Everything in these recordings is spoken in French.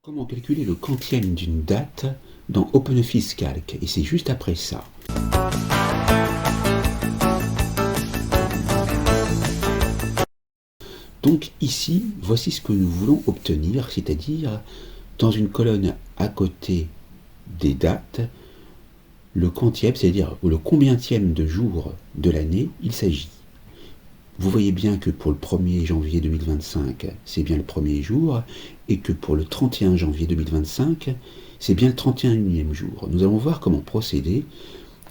Comment calculer le quantième d'une date dans OpenOffice Calc? Et c'est juste après ça. Donc ici, voici ce que nous voulons obtenir, c'est-à-dire dans une colonne à côté des dates, le quantième, c'est-à-dire le combientième de jours de l'année il s'agit. Vous voyez bien que pour le 1er janvier 2025, c'est bien le premier jour, et que pour le 31 janvier 2025, c'est bien le 31e jour. Nous allons voir comment procéder,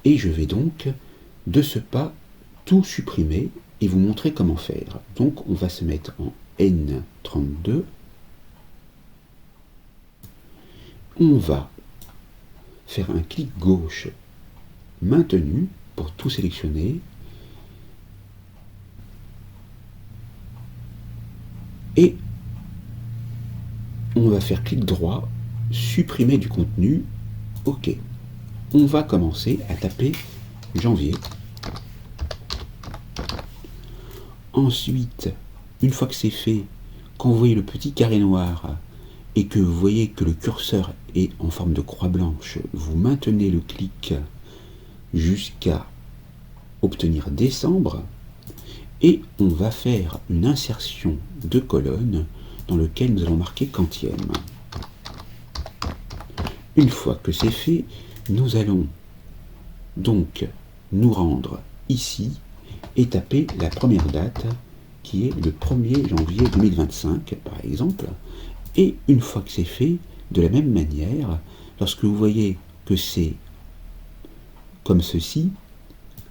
et je vais donc, de ce pas, tout supprimer et vous montrer comment faire. Donc on va se mettre en N32. On va faire un clic gauche maintenu pour tout sélectionner. Et on va faire clic droit, supprimer du contenu, OK. On va commencer à taper janvier. Ensuite, une fois que c'est fait, quand vous voyez le petit carré noir et que vous voyez que le curseur est en forme de croix blanche, vous maintenez le clic jusqu'à obtenir décembre. Et on va faire une insertion de colonne dans lequel nous allons marquer quantième. Une fois que c'est fait, nous allons donc nous rendre ici et taper la première date qui est le 1er janvier 2025 par exemple. Et une fois que c'est fait, de la même manière, lorsque vous voyez que c'est comme ceci,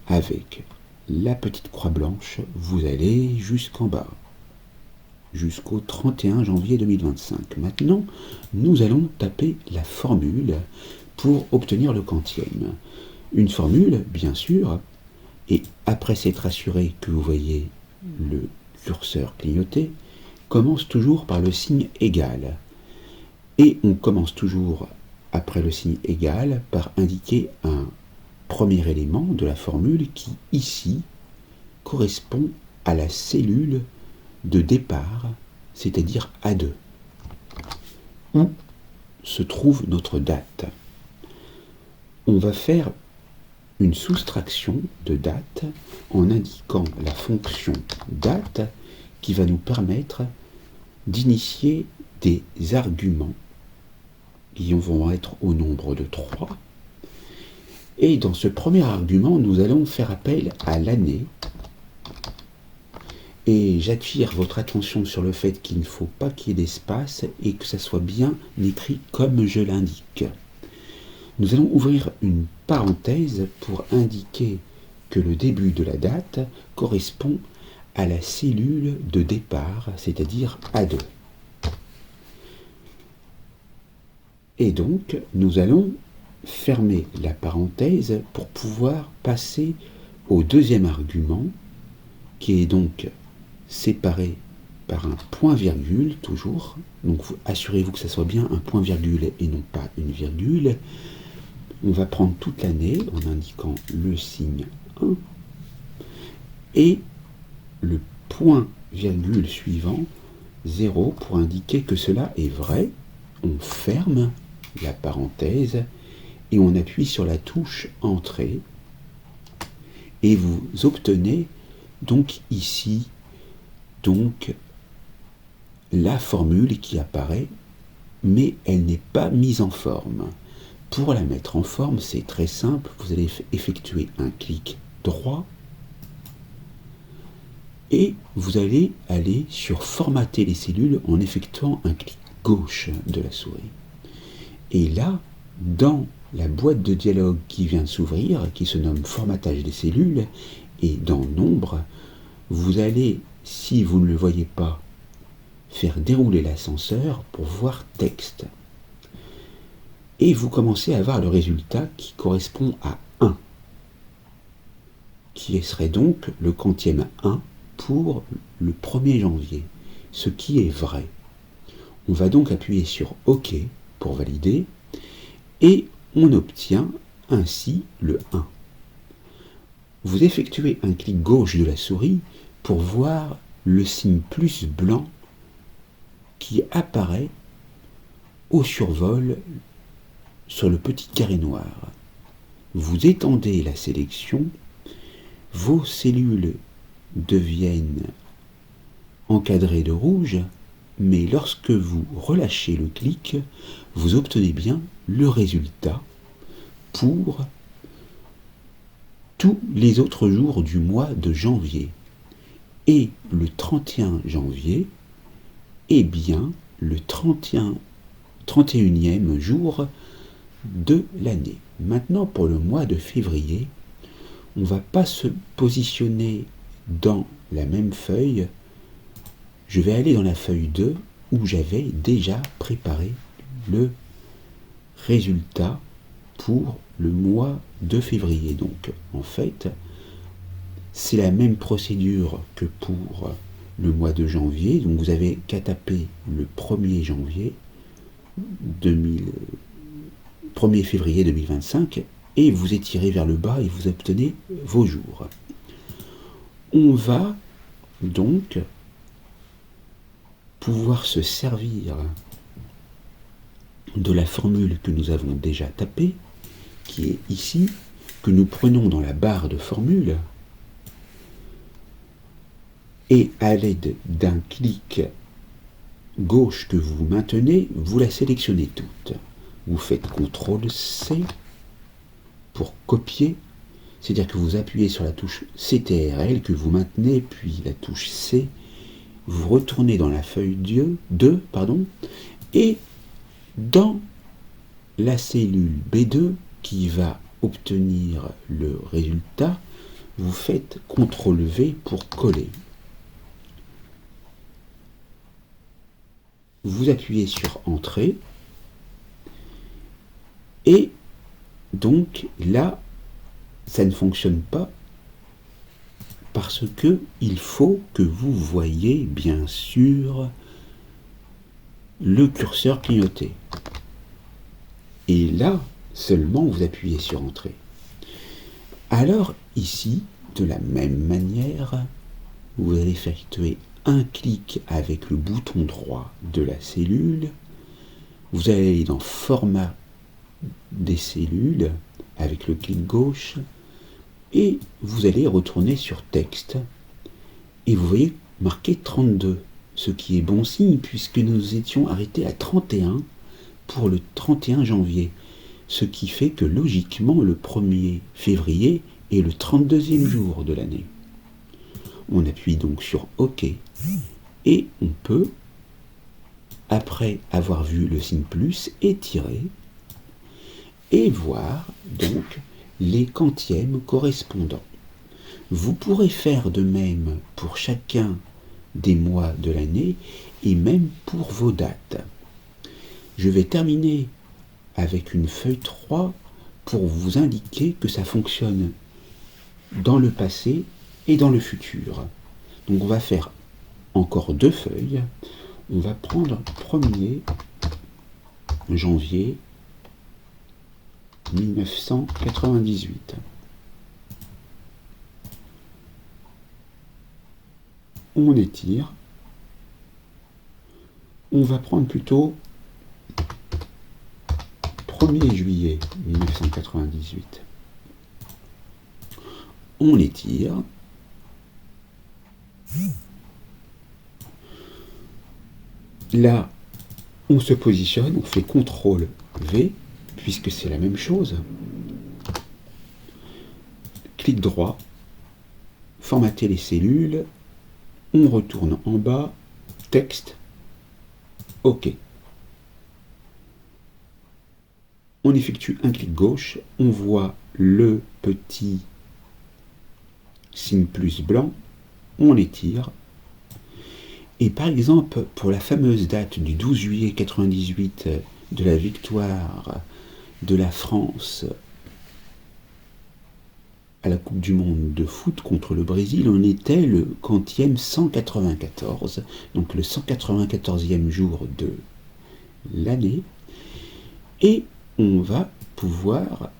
avec la petite croix blanche, vous allez jusqu'en bas, jusqu'au 31 janvier 2025. Maintenant, nous allons taper la formule pour obtenir le quantième. Une formule, bien sûr, et après s'être assuré que vous voyez le curseur clignoter, commence toujours par le signe égal. Et on commence toujours, après le signe égal, par indiquer un premier élément de la formule qui, ici, correspond à la cellule de départ, c'est-à-dire A2, où se trouve notre date. On va faire une soustraction de date en indiquant la fonction date qui va nous permettre d'initier des arguments qui vont être au nombre de 3. Et dans ce premier argument, nous allons faire appel à l'année. Et j'attire votre attention sur le fait qu'il ne faut pas qu'il y ait d'espace et que ça soit bien écrit comme je l'indique. Nous allons ouvrir une parenthèse pour indiquer que le début de la date correspond à la cellule de départ, c'est-à-dire A2. Et donc, nous allons fermer la parenthèse pour pouvoir passer au deuxième argument qui est donc séparé par un point-virgule toujours. Donc assurez-vous que ça soit bien un point-virgule et non pas une virgule. On va prendre toute l'année en indiquant le signe 1 et le point-virgule suivant 0 pour indiquer que cela est vrai. On ferme la parenthèse et on appuie sur la touche Entrée et vous obtenez donc ici la formule qui apparaît, mais elle n'est pas mise en forme. Pour la mettre en forme, c'est très simple, vous allez effectuer un clic droit et vous allez aller sur Formater les cellules en effectuant un clic gauche de la souris. Et là, dans la boîte de dialogue qui vient de s'ouvrir, qui se nomme Formatage des cellules, et dans Nombre, vous allez, si vous ne le voyez pas, faire dérouler l'ascenseur pour voir Texte. Et vous commencez à voir le résultat qui correspond à 1, qui serait donc le quantième 1 pour le 1er janvier, ce qui est vrai. On va donc appuyer sur OK pour valider, et on obtient ainsi le 1. Vous effectuez un clic gauche de la souris pour voir le signe plus blanc qui apparaît au survol sur le petit carré noir. Vous étendez la sélection, vos cellules deviennent encadrées de rouge, mais lorsque vous relâchez le clic, vous obtenez bien le résultat pour tous les autres jours du mois de janvier. Et le 31 janvier est bien le 31e jour de l'année. Maintenant, pour le mois de février, on ne va pas se positionner dans la même feuille. Je vais aller dans la feuille 2 où j'avais déjà préparé le résultat pour le mois de février. Donc, en fait, c'est la même procédure que pour le mois de janvier. Donc, vous avez qu'à taper le 1er janvier 1er février 2025 et vous étirez vers le bas et vous obtenez vos jours. On va donc pouvoir se servir de la formule que nous avons déjà tapée, qui est ici, que nous prenons dans la barre de formule, et à l'aide d'un clic gauche que vous maintenez, vous la sélectionnez toute. Vous faites CTRL-C pour copier, c'est-à-dire que vous appuyez sur la touche CTRL, que vous maintenez, puis la touche C, vous retournez dans la feuille 2, et dans la cellule B2 qui va obtenir le résultat, vous faites CTRL-V pour coller. Vous appuyez sur Entrée, et donc là, ça ne fonctionne pas parce que il faut que vous voyez bien sûr le curseur clignoter. Et là, seulement vous appuyez sur Entrée. Alors ici, de la même manière, vous allez effectuer un clic avec le bouton droit de la cellule. Vous allez aller dans Format des cellules avec le clic gauche et vous allez retourner sur Texte. Et vous voyez marqué 32, ce qui est bon signe puisque nous étions arrêtés à 31 pour le 31 janvier. Ce qui fait que logiquement le 1er février est le 32e jour de l'année. On appuie donc sur OK et on peut, après avoir vu le signe plus, étirer et voir donc les quantièmes correspondants. Vous pourrez faire de même pour chacun des mois de l'année et même pour vos dates. Je vais terminer avec une feuille 3 pour vous indiquer que ça fonctionne dans le passé et dans le futur. Donc on va faire encore 2 feuilles. On va prendre 1er janvier 1998. On étire. On va prendre plutôt 1er juillet 1998. On étire. Là, on se positionne, on fait CTRL-V, puisque c'est la même chose. Clic droit, formater les cellules, on retourne en bas, texte, OK. On effectue un clic gauche, on voit le petit signe plus blanc, on étire. Et par exemple, pour la fameuse date du 12 juillet 1998 de la victoire de la France à la Coupe du Monde de foot contre le Brésil, on était le quantième 194, donc le 194e jour de l'année, et on va pouvoir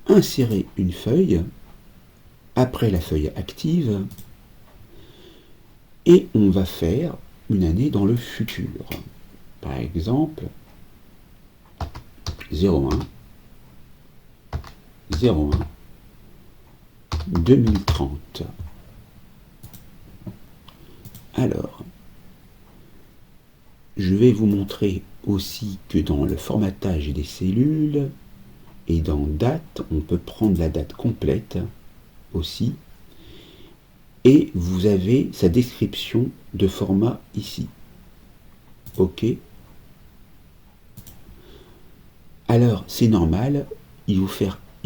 insérer une feuille après la feuille active, et on va faire une année dans le futur. Par exemple, 01 01 2030. Alors, je vais vous montrer aussi que dans le formatage des cellules et dans date, on peut prendre la date complète aussi. Et vous avez sa description de format ici. OK. Alors, c'est normal, il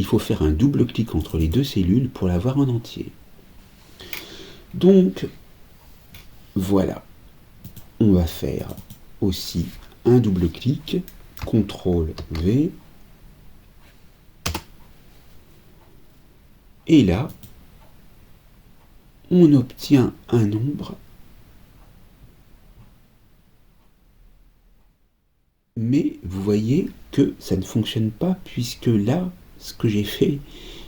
faut faire un double clic entre les deux cellules pour la voir en entier. Donc, voilà. On va faire aussi un double clic, CTRL V. Et là, on obtient un nombre, mais vous voyez que ça ne fonctionne pas, puisque là, ce que j'ai fait,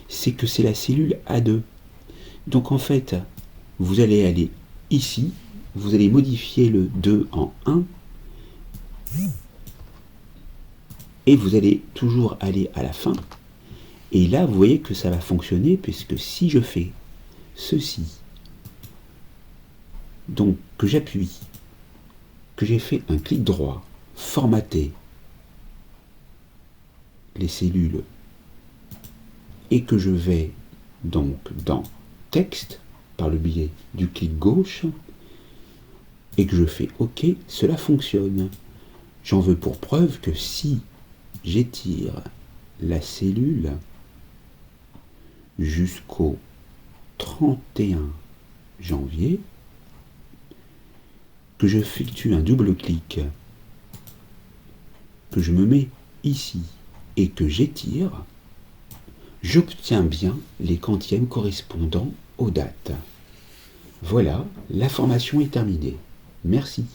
c'est que c'est la cellule A2. Donc en fait, vous allez aller ici, vous allez modifier le 2 en 1, et vous allez toujours aller à la fin. Et là, vous voyez que ça va fonctionner, puisque si je fais ceci, donc que j'appuie, que j'ai fait un clic droit, formater les cellules, et que je vais donc dans texte, par le biais du clic gauche, et que je fais OK, cela fonctionne. J'en veux pour preuve que si j'étire la cellule jusqu'au 31 janvier, que je effectue un double clic, que je me mets ici et que j'étire, j'obtiens bien les quantièmes correspondant aux dates. Voilà, la formation est terminée. Merci.